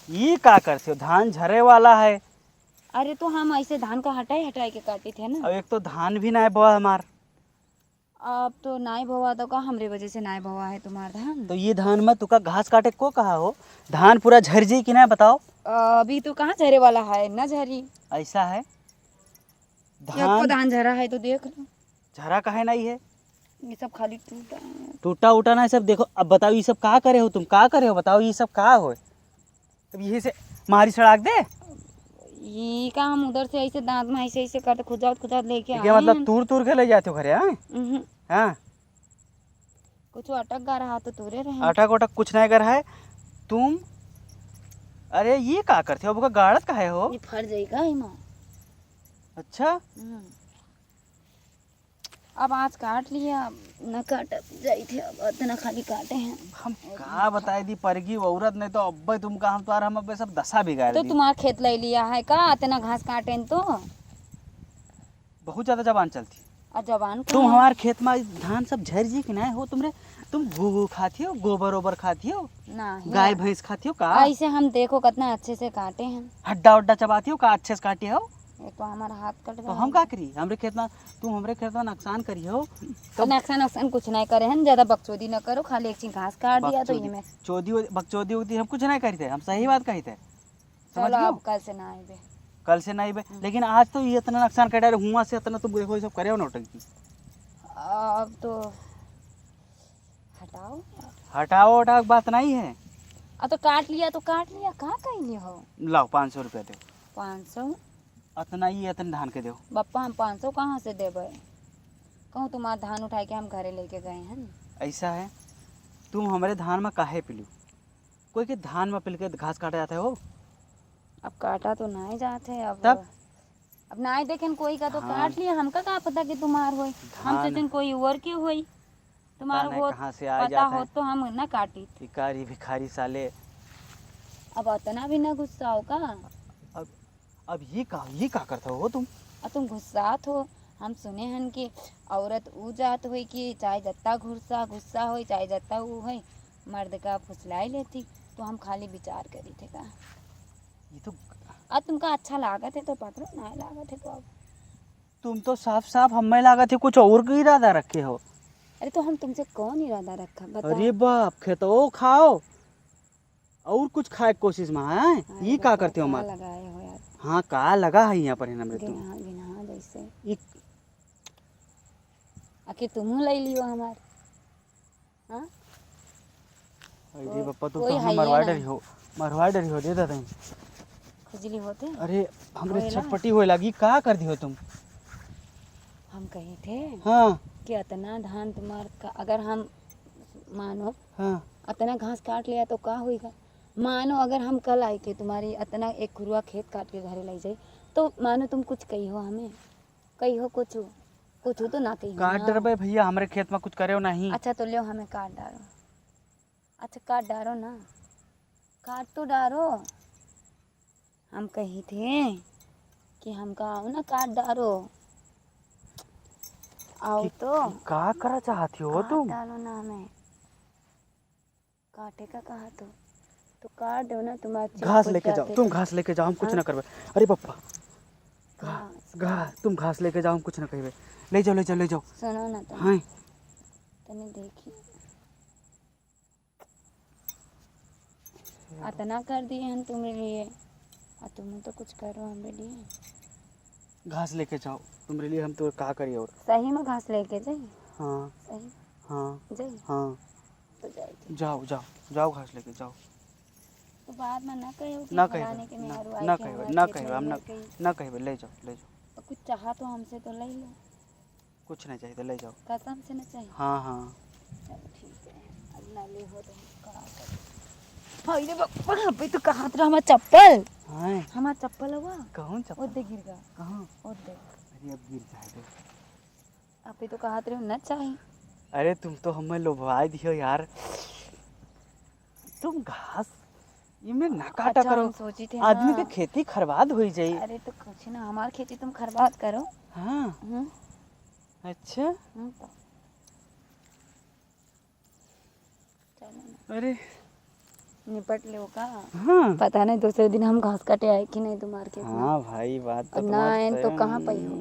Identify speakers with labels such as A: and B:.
A: ये का करते हो? धान झरे वाला है।
B: अरे तो हम ऐसे धान का हटाई हटाई के काटे थे ना।
A: अब एक तो धान भी ना बोआ हमार।
B: अब तो नाई भवा तो का हमरे वजह से नाई भवा है तुम्हारा धान।
A: तो ये धान में तुका घास काटे को कहा हो? धान पूरा झर जी कि ना बताओ।
B: अभी तो कहाँ झरे वाला है, न झरी।
A: ऐसा है
B: को धान झरा है तो देख लो।
A: झरा काहे नहीं है?
B: ये सब खाली टूटा है।
A: टूटा उटा ना सब देखो। अब बताओ ये सब का करे हो तुम? का करे हो बताओ? ये सब का हो? अब यही से मारी सड़ाक दे।
B: ये का हम उधर से ऐसे दांत में ऐसे ऐसे करते खुजात लेके आए
A: क्या मतलब
B: हैं।
A: तूर तूर के ले जाते हो घरे? हाँ
B: कुछ अटक गा रहा तो तूरे रहे।
A: अटक उटक कुछ नहीं कर है तुम। अरे ये का करते हो? अब गाड़त का है हो?
B: ये फट जाएगा इमा।
A: अच्छा
B: अब आज काट लिया, न काट जाई थे अब इतना खाली काटे हैं।
A: हम का बताए दी परगी औरत नहीं तो अब्बे तुम का हम तुम्हारा हम अब्बे सब दशा बिगाड़
B: तो
A: दी।
B: तुम्हारा खेत ले लिया है का इतना घास काटे तो?
A: बहुत ज्यादा जबान चलती।
B: जवान
A: तुम हमारे खेत में धान सब झर जी कि नहीं हो? तुम गो खाती हो? गोबर ओबर खाती हो?
B: नहीं
A: गाय भैंस खाती हो का?
B: ऐसे हम देखो कितना अच्छे से काटे हैं।
A: हड्डा उड्डा चबाती हो का? अच्छे से काटी हो?
B: एक तो हमारा हाथ कट
A: तो
B: गया।
A: हम का करी? हमरे खेत में तुम हमरे खेत में नुकसान करी हो
B: तो नुकसान कुछ नहीं करे हैं। ज्यादा बकचोदी न करो, खाली एक चीज घास काट दिया तो ये में
A: चोदी बकचोदी होती हम कुछ नहीं करते। हम सही बात कही थे।
B: चलो अब कल से ना आए।
A: कल से नहीं बे। लेकिन आज तो ये इतना नुकसान कर रहे हुआ से इतना तुम देखो ये सब करे हो नौटंकी।
B: अब तो हटाओ
A: हटाओ हटाओ बात नहीं है।
B: अब तो काट लिया कहाँ कहीं लिया हो।
A: लाओ 500 रुपया दो।
B: 500?
A: इतना ही इतना धान के दो।
B: बप्पा हम 500 कहाँ से देबे? कहूँ तुम्हारा धान उठा के हम घरे लेके गए हैं।
A: ऐसा है तुम हमारे धान में काहे पिलू? कोई के धान में पिल के घास काटा जाता है हो?
B: अब काटा तो नहीं जाते अब
A: तब
B: अब नहीं देखें कोई का तो काट लिया। हमका क्या पता कि तुम्हार होई। हम सोचें कोई और के होई तुम्हारा हो।
A: कहाँ से आ
B: पता
A: जाता
B: हो
A: है?
B: तो हम न काटी।
A: भिखारी भिखारी साले।
B: अब इतना भी न गुस्सा हो का?
A: अब ये का करते हो तुम?
B: अब तुम गुस्सात हो। हम सुने हन कि औरत ऊ जात हुई कि चाहे जत्ता गुस्सा हो चाहे जत्ता वो है मर्द का फुसलाई लेती। तो हम खाली विचार करी थे का
A: ये तो
B: अब तुमका अच्छा लागत है तो पकड़ो, नहीं लागत है तो अब
A: तुम तो साफ साफ हमें लागत है कुछ और का इरादा रखे हो।
B: अरे तो हम तुमसे कौन इरादा रखा बताओ।
A: अरे बाप खेतो खाओ और कुछ खाए की कोशिश में है। ये का करते हो मत
B: लगाए हो यार।
A: हाँ का लगा है यहाँ पर हमरे तुम
B: गिनहा जैसे आखिर तुम ले लियो हमार। हाँ
A: अरे बापा तू
B: कोई
A: तो
B: है
A: मरवाडरी हो दे देते।
B: खुजली होते
A: अरे हमरे छटपटी होए लगी का कर दियो तुम?
B: हम कहे थे
A: हाँ
B: कि इतना धान तुम्हारा अगर हम मानो
A: हाँ
B: इतना घास काट लिया तो का होएगा? मानो अगर हम कल आए के तुम्हारी इतना एक खुरुआ खेत काट के घरे ले जाए तो मानो तुम कुछ कही हो हमें? कही हो कुछ तो ना कही
A: काट डरबे भैया हमरे खेत में कुछ करे हो नहीं।
B: अच्छा तो लियो हमें काट डालो। अच्छा काट डालो ना, काट तो डालो। हम कही थे कि हमका आओ ना काट डालो। आओ तो
A: का करा चाहती हो तुम?
B: डालो ना हमें। काटे का कहा तो काट दो ना। तुम्हारे
A: घास लेके जाओ तुम घास लेके जाओ हम कुछ ना करबे। अरे पप्पा तुम घास लेके जाओ हम कुछ ना कहबे। ले जाओ
B: सुनो ना तुम।
A: हाँ
B: तने देखी इतना कर दिए हम तुम्हारे लिए और तुम तो कुछ करो हमारे लिए।
A: घास लेके जाओ तुम्हारे लिए हम तो का करिए और
B: सही में घास लेके जाइए।
A: हाँ
B: सही
A: हाँ
B: जाइए
A: हाँ
B: तो जाइए।
A: जाओ घास लेके जाओ।
B: तो बाद में ना कहो कि
A: ना
B: फलाने के
A: कहबे
B: मेहरू आई
A: ना
B: के
A: कहबे
B: हमारे
A: ना
B: खेत
A: कहबे
B: में
A: हम
B: लेके
A: ना कहबे। ले जाओ
B: तो कुछ चाहा तो हमसे तो ले लो।
A: कुछ नहीं चाहिए तो ले जाओ।
B: कसम से ना चाहिए।
A: हाँ
B: चलो ठीक है अब ना ले हो तो कहा करो। अरे बाबा अबे तो कहाँ था हमारा चप्पल?
A: हाँ
B: हमारा चप्पल हुआ
A: कौन चप्पल?
B: ओदे गिर गया।
A: कहाँ?
B: ओदे
A: अरे अब गिर जाए।
B: अबे तो कहा थे ना चाहिए।
A: अरे तुम तो हमें लोभवा दियो यार। तुम घास इनमें ना काटा
B: अच्छा,
A: करो।
B: हम सोची थे
A: आदमी
B: हाँ।
A: के खेती खर्बाद हो जाई।
B: अरे तो कुछ ना हमारी खेती तुम खर्बाद करो।
A: हाँ अच्छा
B: तो ना।
A: अरे
B: निपट लो का।
A: हाँ
B: पता नहीं दूसरे दिन हम घास काटे आए कि नहीं तुम्हारे खेत में।
A: हाँ भाई बात तो
B: और ना
A: तुम्हारी
B: आए
A: सही
B: तो
A: है।
B: कहाँ पाई हो।